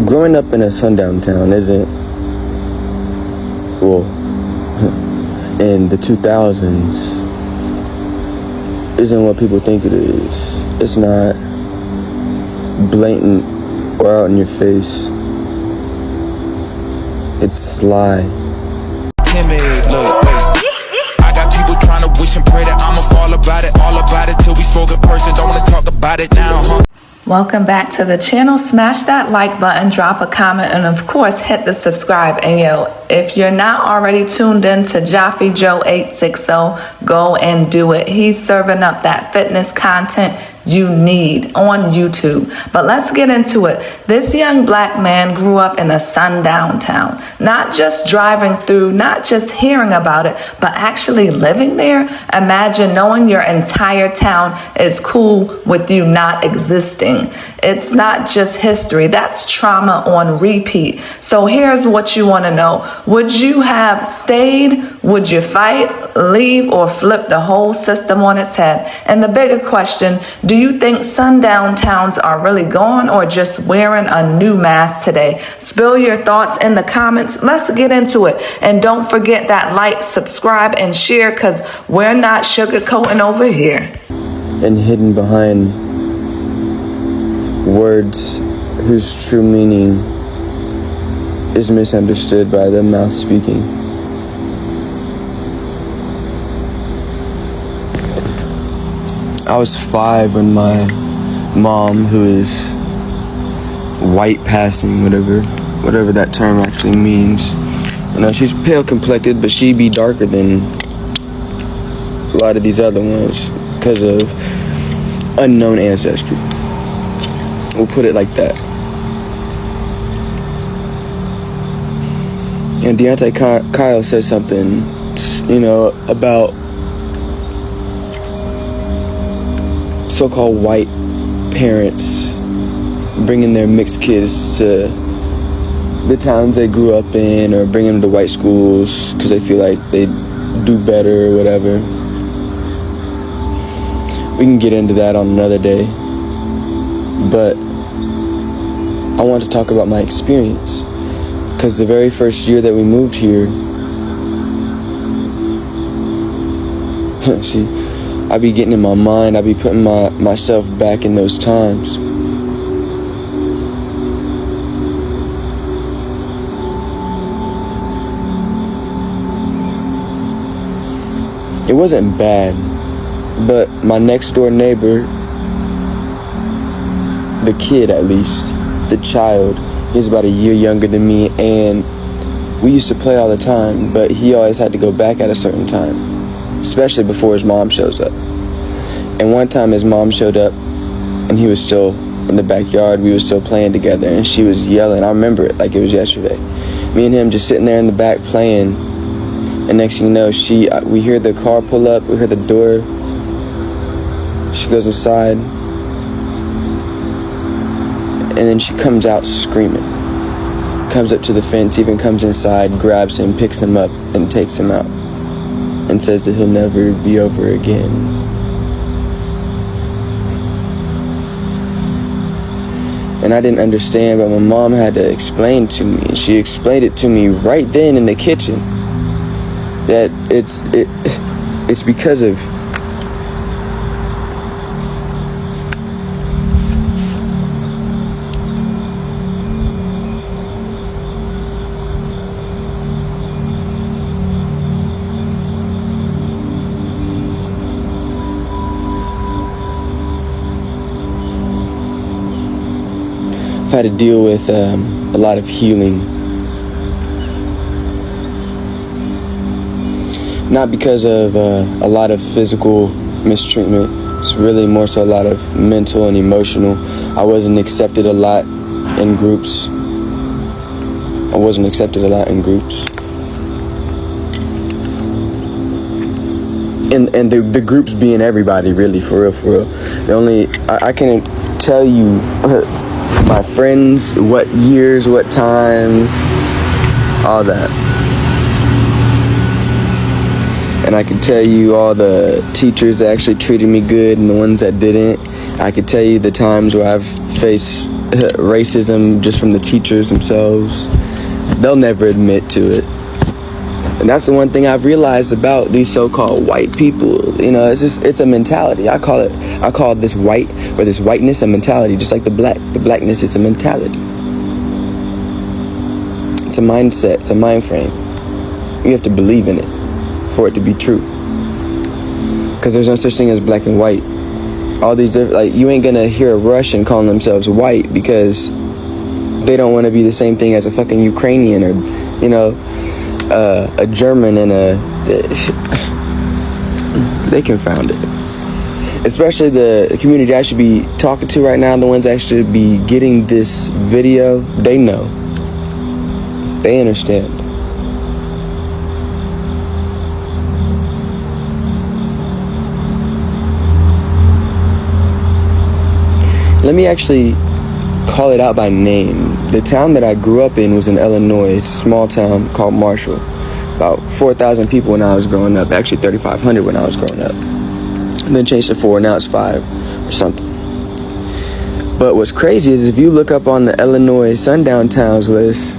Growing up in a sundown town isn't, well, in the 2000s, isn't what people think it is. It's not blatant or out in your face. It's sly. Timid, look, wait. I got people trying to wish and pray that I'ma fall about it, all about it till we spoke in person. Don't wanna talk about it now, huh? Welcome back to the channel. Smash that like button, drop a comment, and of course hit the subscribe. And yo, if you're not already tuned in to Jaffe Joe 860, go and do it. He's serving up that fitness content you need on YouTube. But let's get into it. This young black man grew up in a sundown town, not just driving through, not just hearing about it, but actually living there. Imagine knowing your entire town is cool with you not existing. It's not just history, that's trauma on repeat. So here's what you want to know. Would you have stayed? Would you fight, leave, or flip the whole system on its head? And the bigger question, do you think sundown towns are really gone or just wearing a new mask today? Spill your thoughts in the comments. Let's get into it. And don't forget that like, subscribe, and share, because we're not sugarcoating over here. And hidden behind words whose true meaning is misunderstood by the mouth speaking. I was 5 when my mom, who is white passing, whatever that term actually means. You know, she's pale complected, but she'd be darker than a lot of these other ones because of unknown ancestry. We'll put it like that. And Deontay Kyle said something, you know, about so-called white parents bringing their mixed kids to the towns they grew up in, or bringing them to white schools because they feel like they do better or whatever. We can get into that on another day, but I want to talk about my experience, because the very first year that we moved here, see, I be getting in my mind, I be putting myself back in those times. It wasn't bad, but my next door neighbor, the kid at least, the child, he's about a year younger than me, and we used to play all the time, but he always had to go back at a certain time, especially before his mom shows up. And one time his mom showed up and he was still in the backyard. We were still playing together, and she was yelling. I remember it like it was yesterday. Me and him just sitting there in the back playing, and next thing you know, we hear the car pull up, we hear the door. She goes inside, and then she comes out screaming. Comes up to the fence, even comes inside, grabs him, picks him up, and takes him out, and says that he'll never be over again. And I didn't understand, but my mom had to explain to me. She explained it to me right then in the kitchen, that it's because of I've had to deal with a lot of healing. Not because of a lot of physical mistreatment. It's really more so a lot of mental and emotional. I wasn't accepted a lot in groups. And the groups being everybody, really, for real. I can tell you my friends, what years, what times, all that. And I can tell you all the teachers that actually treated me good and the ones that didn't. I could tell you the times where I've faced racism just from the teachers themselves. They'll never admit to it. And that's the one thing I've realized about these so-called white people. You know, it's a mentality. I call this white, or this whiteness, a mentality, just like the blackness, it's a mentality. It's a mindset, it's a mind frame. You have to believe in it for it to be true. Because there's no such thing as black and white. All these different, like, you ain't gonna hear a Russian calling themselves white because they don't want to be the same thing as a fucking Ukrainian, or, you know, a German and they confound it. Especially the community I should be talking to right now, the ones that should be getting this video, they know. They understand. Let me actually call it out by name. The town that I grew up in was in Illinois. It's a small town called Marshall. About 4,000 people when I was growing up. Actually 3,500 when I was growing up. And then changed to 4, now it's 5 or something. But what's crazy is if you look up on the Illinois Sundown towns list,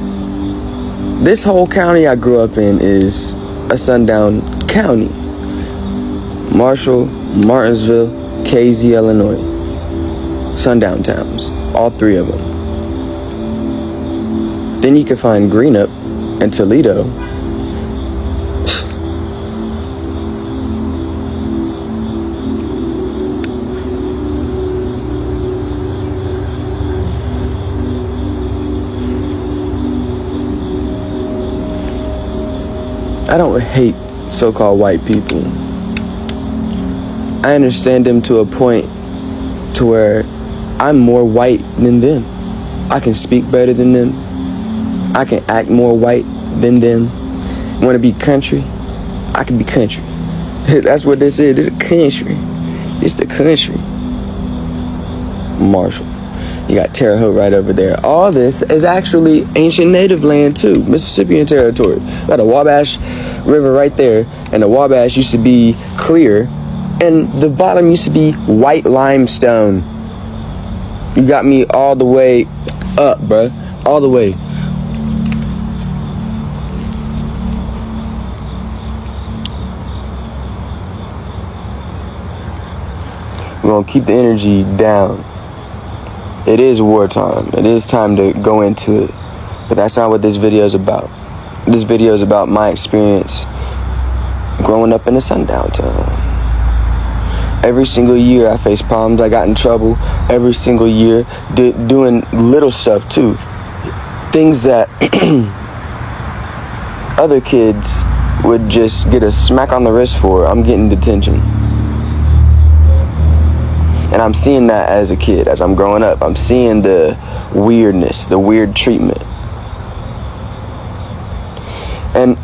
this whole county I grew up in is a Sundown county. Marshall, Martinsville, KZ, Illinois. Sundown towns, all 3 of them. Then you can find Greenup and Toledo. I don't hate so-called white people. I understand them to a point to where I'm more white than them. I can speak better than them. I can act more white than them. Want to be country? I can be country. That's what this is. This is country. It's the country. Marshall. You got Terre Haute right over there. All this is actually ancient native land too. Mississippian territory. Got the Wabash River right there. And the Wabash used to be clear. And the bottom used to be white limestone. You got me all the way up, bruh. All the way. We're gonna keep the energy down. It is wartime. It is time to go into it. But that's not what this video is about. This video is about my experience growing up in a sundown town. Every single year I faced problems. I got in trouble every single year, doing little stuff too. Things that other kids would just get a smack on the wrist for. I'm getting detention. And I'm seeing that as a kid, as I'm growing up. I'm seeing the weirdness, the weird treatment. And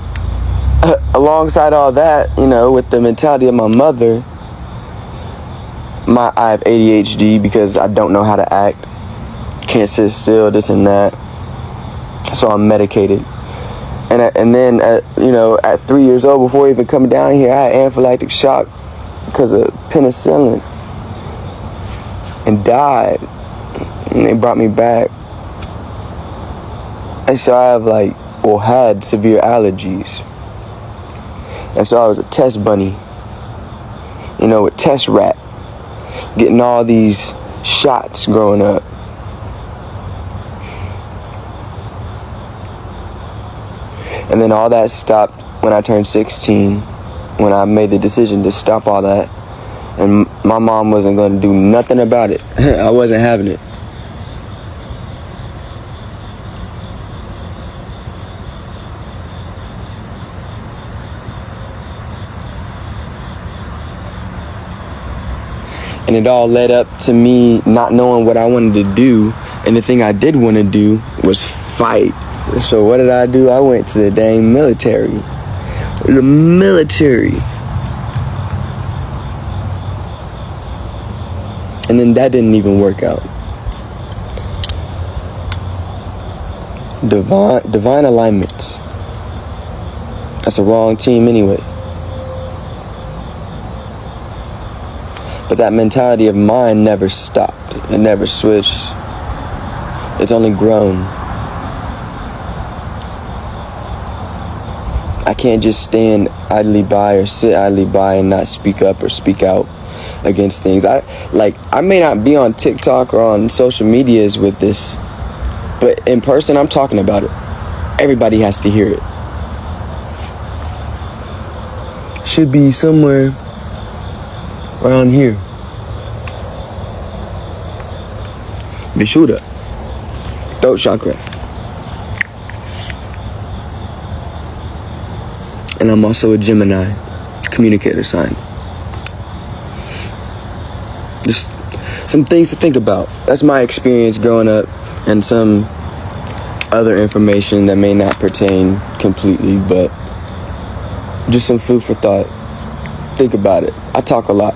alongside all that, you know, with the mentality of my mother, I have ADHD because I don't know how to act. Can't sit still, this and that. So I'm medicated. And then, you know, at 3 years old, before even coming down here, I had anaphylactic shock because of penicillin. And died. And they brought me back. And so I have had severe allergies. And so I was a test bunny. You know, a test rat. Getting all these shots growing up. And then all that stopped when I turned 16. When I made the decision to stop all that. And my mom wasn't going to do nothing about it. I wasn't having it. And it all led up to me not knowing what I wanted to do. And the thing I did want to do was fight. So what did I do? I went to the dang military. The military. And then that didn't even work out. Divine alignments. That's a wrong team anyway. But that mentality of mine never stopped. It never switched. It's only grown. I can't just stand idly by or sit idly by and not speak up or speak out against things. I may not be on TikTok or on social medias with this, but in person I'm talking about it. Everybody has to hear it. Should be somewhere around here. Vishuddha. Throat chakra. And I'm also a Gemini, communicator sign. Just some things to think about. That's my experience growing up, and some other information that may not pertain completely, but just some food for thought. Think about it. I talk a lot.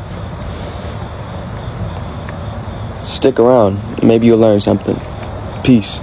Stick around. Maybe you'll learn something. Peace.